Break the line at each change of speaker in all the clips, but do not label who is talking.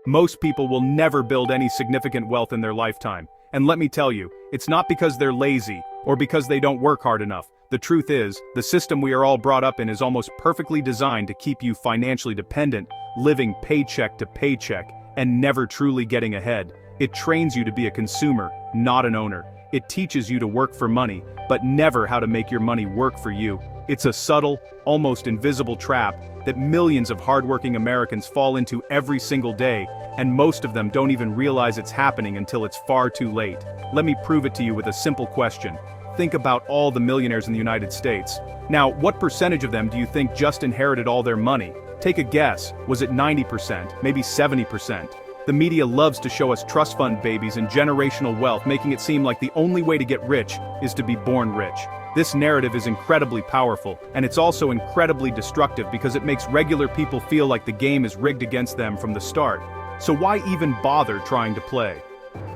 Most people will never build any significant wealth in their lifetime. And let me tell you, it's not because they're lazy or because they don't work hard enough. The truth is, the system we are all brought up in is almost perfectly designed to keep you financially dependent, living paycheck to paycheck, and never truly getting ahead. It trains you to be a consumer, not an owner. It teaches you to work for money, but never how to make your money work for you. It's a subtle, almost invisible trap that millions of hardworking Americans fall into every single day, and most of them don't even realize it's happening until it's far too late. Let me prove it to you with a simple question. Think about all the millionaires in the United States. Now, what percentage of them do you think just inherited all their money? Take a guess. Was it 90%, maybe 70%? The media loves to show us trust fund babies and generational wealth, making it seem like the only way to get rich is to be born rich. This narrative is incredibly powerful, and it's also incredibly destructive because it makes regular people feel like the game is rigged against them from the start. So why even bother trying to play?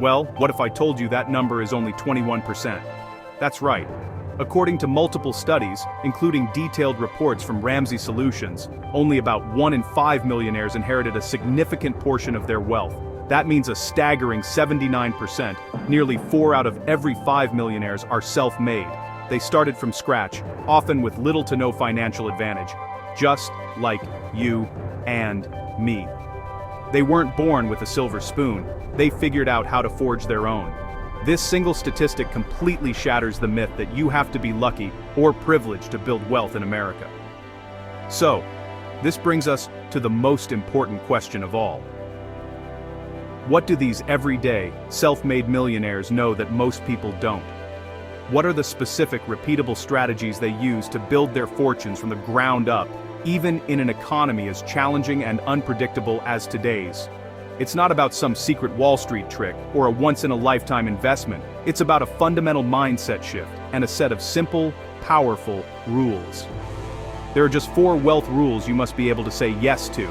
Well, what if I told you that number is only 21%? That's right. According to multiple studies, including detailed reports from Ramsey Solutions, only about 1 in 5 millionaires inherited a significant portion of their wealth. That means a staggering 79%, nearly 4 out of every 5 millionaires are self-made. They started from scratch, often with little to no financial advantage, just like you and me. They weren't born with a silver spoon, they figured out how to forge their own. This single statistic completely shatters the myth that you have to be lucky or privileged to build wealth in America. So, this brings us to the most important question of all. What do these everyday, self-made millionaires know that most people don't? What are the specific, repeatable strategies they use to build their fortunes from the ground up, even in an economy as challenging and unpredictable as today's? It's not about some secret Wall Street trick or a once-in-a-lifetime investment. It's about a fundamental mindset shift and a set of simple, powerful rules. There are just 4 wealth rules you must be able to say yes to.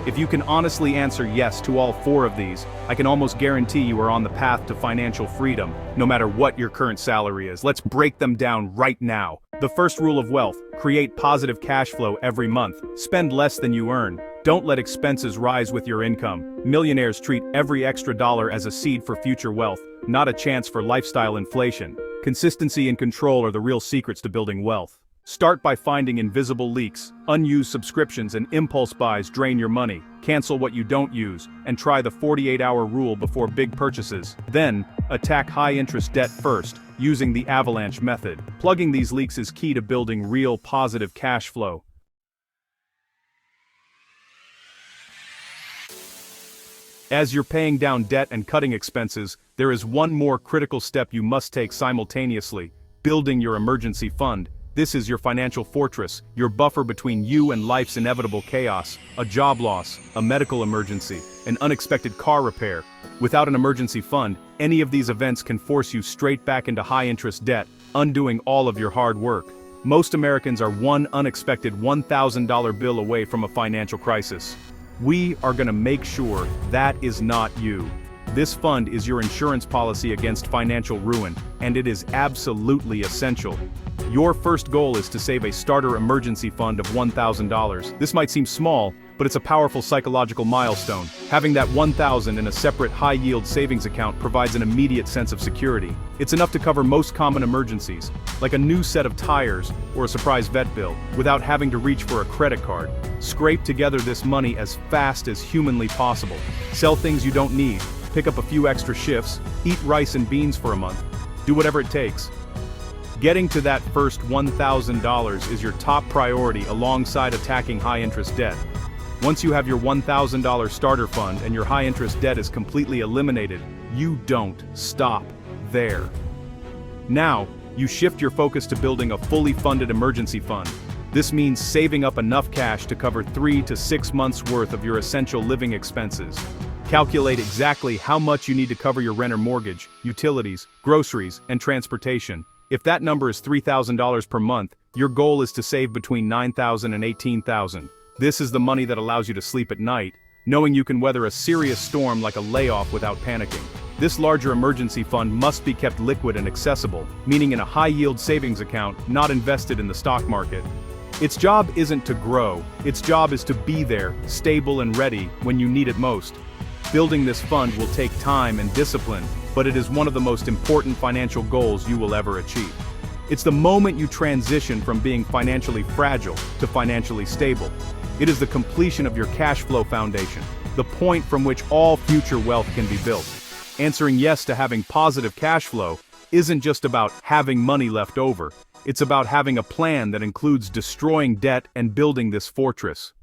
If you can honestly answer yes to all 4 of these, I can almost guarantee you are on the path to financial freedom, no matter what your current salary is. Let's break them down right now. The first rule of wealth: create positive cash flow every month. Spend less than you earn. Don't let expenses rise with your income. Millionaires treat every extra dollar as a seed for future wealth, not a chance for lifestyle inflation. Consistency and control are the real secrets to building wealth. Start by finding invisible leaks. Unused subscriptions and impulse buys drain your money. Cancel what you don't use, and try the 48-hour rule before big purchases. Then, attack high-interest debt first, using the avalanche method. Plugging these leaks is key to building real positive cash flow. As you're paying down debt and cutting expenses, there is one more critical step you must take simultaneously: building your emergency fund. This is your financial fortress, your buffer between you and life's inevitable chaos, a job loss, a medical emergency, an unexpected car repair. Without an emergency fund, any of these events can force you straight back into high-interest debt, undoing all of your hard work. Most Americans are one unexpected $1,000 bill away from a financial crisis. We are going to make sure that is not you. This fund is your insurance policy against financial ruin, and it is absolutely essential. Your first goal is to save a starter emergency fund of $1,000. This might seem small, but it's a powerful psychological milestone. Having that $1,000 in a separate high-yield savings account provides an immediate sense of security. It's enough to cover most common emergencies, like a new set of tires or a surprise vet bill, without having to reach for a credit card. Scrape together this money as fast as humanly possible. Sell things you don't need, pick up a few extra shifts, eat rice and beans for a month. Do whatever it takes. Getting to that first $1,000 is your top priority alongside attacking high-interest debt. Once you have your $1,000 starter fund and your high-interest debt is completely eliminated, you don't stop there. Now, you shift your focus to building a fully funded emergency fund. This means saving up enough cash to cover 3 to 6 months' worth of your essential living expenses. Calculate exactly how much you need to cover your rent or mortgage, utilities, groceries, and transportation. If that number is $3,000 per month, your goal is to save between $9,000 and $18,000. This is the money that allows you to sleep at night, knowing you can weather a serious storm like a layoff without panicking. This larger emergency fund must be kept liquid and accessible, meaning in a high-yield savings account, not invested in the stock market. Its job isn't to grow, its job is to be there, stable and ready, when you need it most. Building this fund will take time and discipline, but it is one of the most important financial goals you will ever achieve. It's the moment you transition from being financially fragile to financially stable. It is the completion of your cash flow foundation, the point from which all future wealth can be built. Answering yes to having positive cash flow isn't just about having money left over, it's about having a plan that includes destroying debt and building this fortress.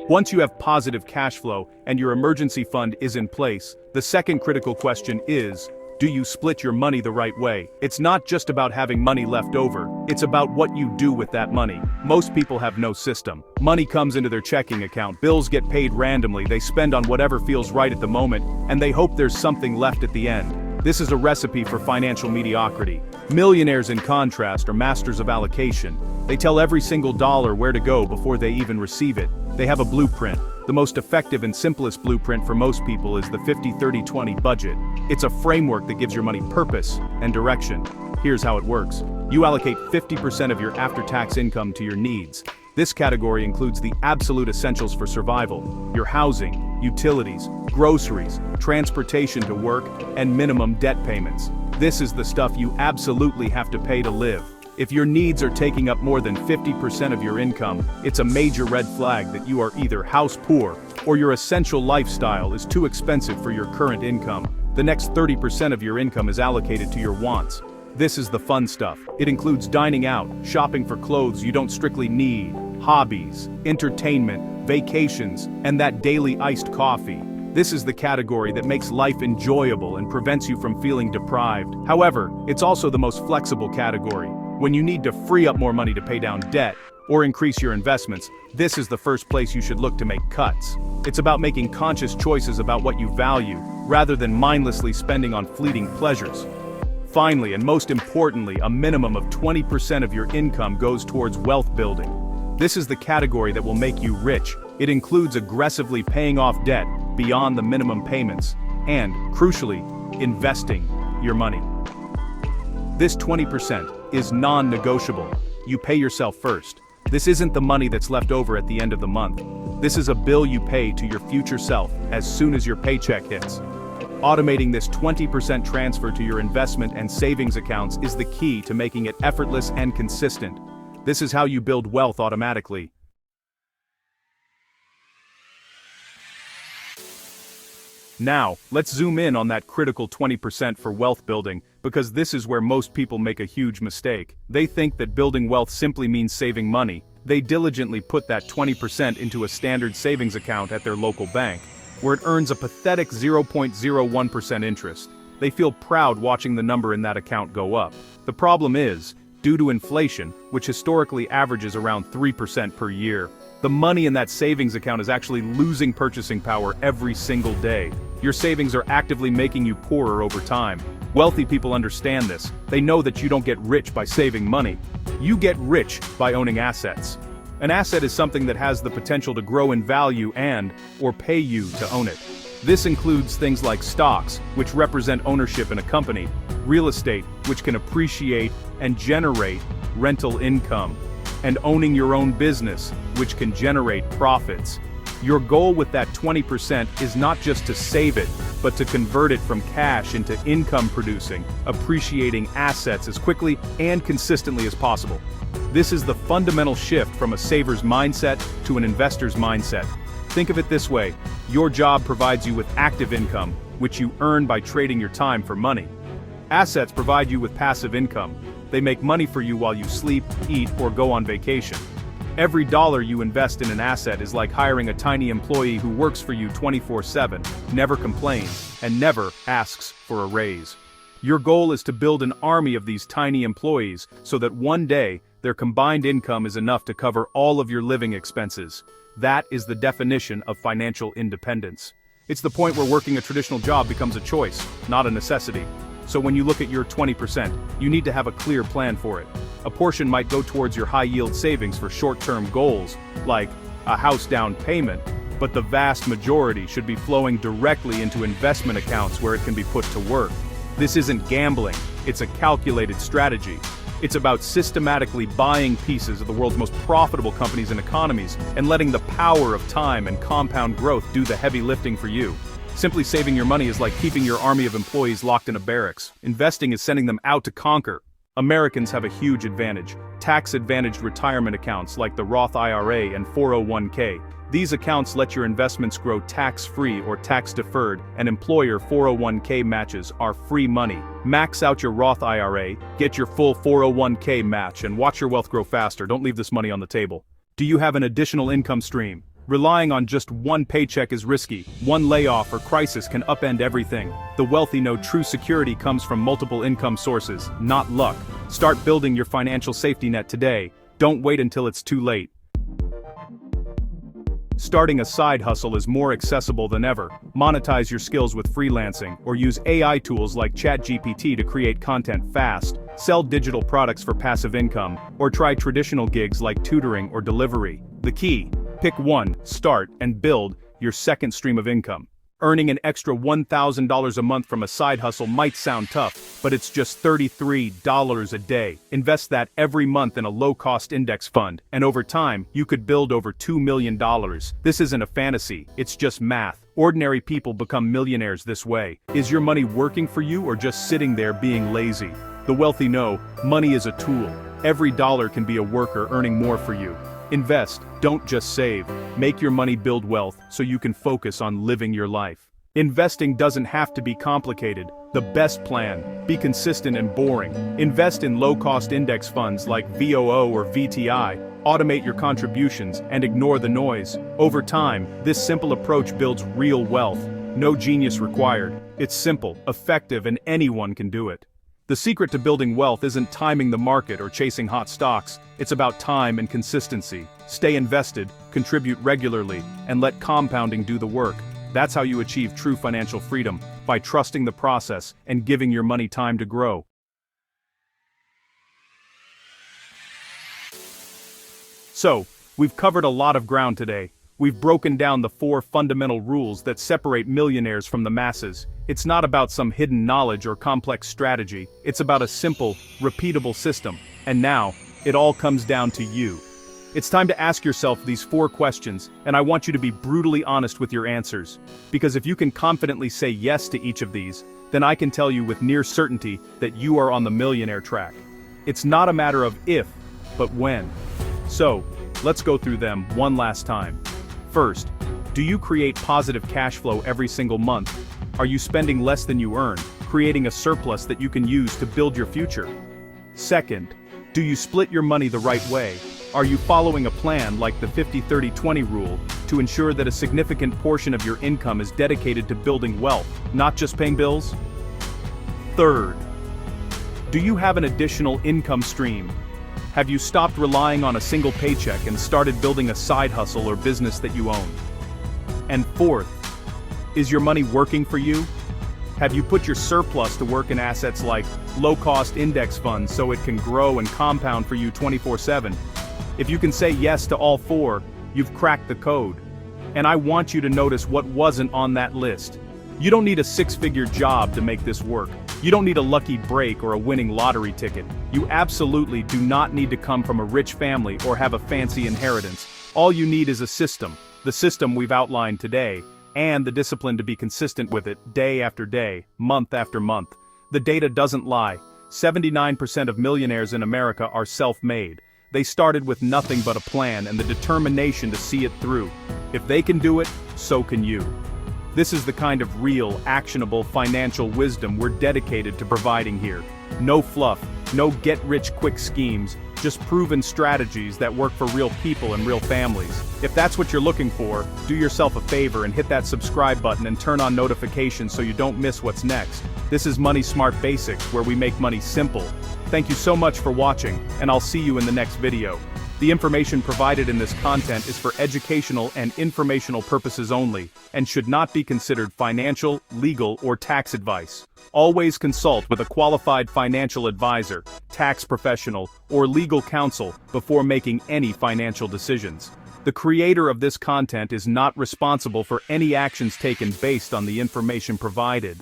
Once you have positive cash flow and your emergency fund is in place, the second critical question is, do you split your money the right way? It's not just about having money left over, it's about what you do with that money. Most people have no system. Money comes into their checking account, bills get paid randomly, they spend on whatever feels right at the moment, and they hope there's something left at the end. This is a recipe for financial mediocrity. Millionaires, in contrast, are masters of allocation. They tell every single dollar where to go before they even receive it. They have a blueprint. The most effective and simplest blueprint for most people is the 50-30-20 budget. It's a framework that gives your money purpose and direction. Here's how it works. You allocate 50% of your after-tax income to your needs. This category includes the absolute essentials for survival: your housing, utilities, groceries, transportation to work, and minimum debt payments. This is the stuff you absolutely have to pay to live. If your needs are taking up more than 50% of your income, it's a major red flag that you are either house poor or your essential lifestyle is too expensive for your current income. The next 30% of your income is allocated to your wants. This is the fun stuff. It includes dining out, shopping for clothes you don't strictly need, hobbies, entertainment, vacations, and that daily iced coffee. This is the category that makes life enjoyable and prevents you from feeling deprived. However, it's also the most flexible category. When you need to free up more money to pay down debt or increase your investments, this is the first place you should look to make cuts. It's about making conscious choices about what you value, rather than mindlessly spending on fleeting pleasures. Finally, and most importantly, a minimum of 20% of your income goes towards wealth building. This is the category that will make you rich. It includes aggressively paying off debt beyond the minimum payments, and, crucially, investing your money. This 20% is non-negotiable. You pay yourself first. This isn't the money that's left over at the end of the month. This is a bill you pay to your future self as soon as your paycheck hits. Automating this 20% transfer to your investment and savings accounts is the key to making it effortless and consistent. This is how you build wealth automatically. Now, let's zoom in on that critical 20% for wealth building, because this is where most people make a huge mistake. They think that building wealth simply means saving money. They diligently put that 20% into a standard savings account at their local bank, where it earns a pathetic 0.01% interest. They feel proud watching the number in that account go up. The problem is, due to inflation, which historically averages around 3% per year, the money in that savings account is actually losing purchasing power every single day. Your savings are actively making you poorer over time. Wealthy people understand this. They know that you don't get rich by saving money. You get rich by owning assets. An asset is something that has the potential to grow in value or pay you to own it. This includes things like stocks, which represent ownership in a company, real estate, which can appreciate and generate rental income, and owning your own business, which can generate profits. Your goal with that 20% is not just to save it, but to convert it from cash into income-producing, appreciating assets as quickly and consistently as possible. This is the fundamental shift from a saver's mindset to an investor's mindset. Think of it this way: your job provides you with active income, which you earn by trading your time for money. Assets provide you with passive income. They make money for you while you sleep, eat, or go on vacation. Every dollar you invest in an asset is like hiring a tiny employee who works for you 24/7, never complains, and never asks for a raise. Your goal is to build an army of these tiny employees so that one day, their combined income is enough to cover all of your living expenses. That is the definition of financial independence. It's the point where working a traditional job becomes a choice, not a necessity. So when you look at your 20%, you need to have a clear plan for it. A portion might go towards your high-yield savings for short-term goals, like a house down payment, but the vast majority should be flowing directly into investment accounts where it can be put to work. This isn't gambling, it's a calculated strategy. It's about systematically buying pieces of the world's most profitable companies and economies and letting the power of time and compound growth do the heavy lifting for you. Simply saving your money is like keeping your army of employees locked in a barracks. Investing is sending them out to conquer. Americans have a huge advantage: tax-advantaged retirement accounts like the Roth IRA and 401k. These accounts let your investments grow tax-free or tax-deferred, and employer 401k matches are free money. Max out your Roth IRA, get your full 401k match, and watch your wealth grow faster. Don't leave this money on the table. Do you have an additional income stream? Relying on just one paycheck is risky. One layoff or crisis can upend everything. The wealthy know true security comes from multiple income sources, not luck. Start building your financial safety net today. Don't wait until it's too late. Starting a side hustle is more accessible than ever. Monetize your skills with freelancing, or use AI tools like ChatGPT to create content fast. Sell digital products for passive income, or try traditional gigs like tutoring or delivery. The key: pick one, start, and build your second stream of income. Earning an extra $1,000 a month from a side hustle might sound tough, but it's just $33 a day. Invest that every month in a low-cost index fund, and over time, you could build over $2 million. This isn't a fantasy, it's just math. Ordinary people become millionaires this way. Is your money working for you or just sitting there being lazy? The wealthy know, money is a tool. Every dollar can be a worker earning more for you. Invest, don't just save. Make your money build wealth so you can focus on living your life. Investing doesn't have to be complicated. The best plan: be consistent and boring. Invest in low-cost index funds like VOO or VTI. Automate your contributions and ignore the noise. Over time, this simple approach builds real wealth. No genius required. It's simple, effective, and anyone can do it. The secret to building wealth isn't timing the market or chasing hot stocks. It's about time and consistency. Stay invested, contribute regularly, and let compounding do the work. That's how you achieve true financial freedom, by trusting the process and giving your money time to grow. So, we've covered a lot of ground today. We've broken down the 4 fundamental rules that separate millionaires from the masses. It's not about some hidden knowledge or complex strategy. It's about a simple, repeatable system. And now, it all comes down to you. It's time to ask yourself these 4 questions, and I want you to be brutally honest with your answers. Because if you can confidently say yes to each of these, then I can tell you with near certainty that you are on the millionaire track. It's not a matter of if, but when. So, let's go through them one last time. First, do you create positive cash flow every single month? Are you spending less than you earn, creating a surplus that you can use to build your future? Second, do you split your money the right way? Are you following a plan like the 50-30-20 rule to ensure that a significant portion of your income is dedicated to building wealth, not just paying bills? Third, do you have an additional income stream? Have you stopped relying on a single paycheck and started building a side hustle or business that you own? And fourth, is your money working for you? Have you put your surplus to work in assets like low-cost index funds so it can grow and compound for you 24/7? If you can say yes to all 4, you've cracked the code. And I want you to notice what wasn't on that list. You don't need a 6-figure job to make this work. You don't need a lucky break or a winning lottery ticket. You absolutely do not need to come from a rich family or have a fancy inheritance. All you need is a system, the system we've outlined today, and the discipline to be consistent with it day after day, month after month. The data doesn't lie. 79% of millionaires in America are self-made. They started with nothing but a plan and the determination to see it through. If they can do it, so can you. This is the kind of real, actionable financial wisdom we're dedicated to providing here. No fluff, no get-rich-quick schemes, just proven strategies that work for real people and real families. If that's what you're looking for, do yourself a favor and hit that subscribe button and turn on notifications so you don't miss what's next. This is Money Smart Basics, where we make money simple. Thank you so much for watching, and I'll see you in the next video. The information provided in this content is for educational and informational purposes only, and should not be considered financial, legal, or tax advice. Always consult with a qualified financial advisor, tax professional, or legal counsel before making any financial decisions. The creator of this content is not responsible for any actions taken based on the information provided.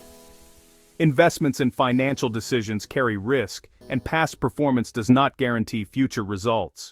Investments and financial decisions carry risk, and past performance does not guarantee future results.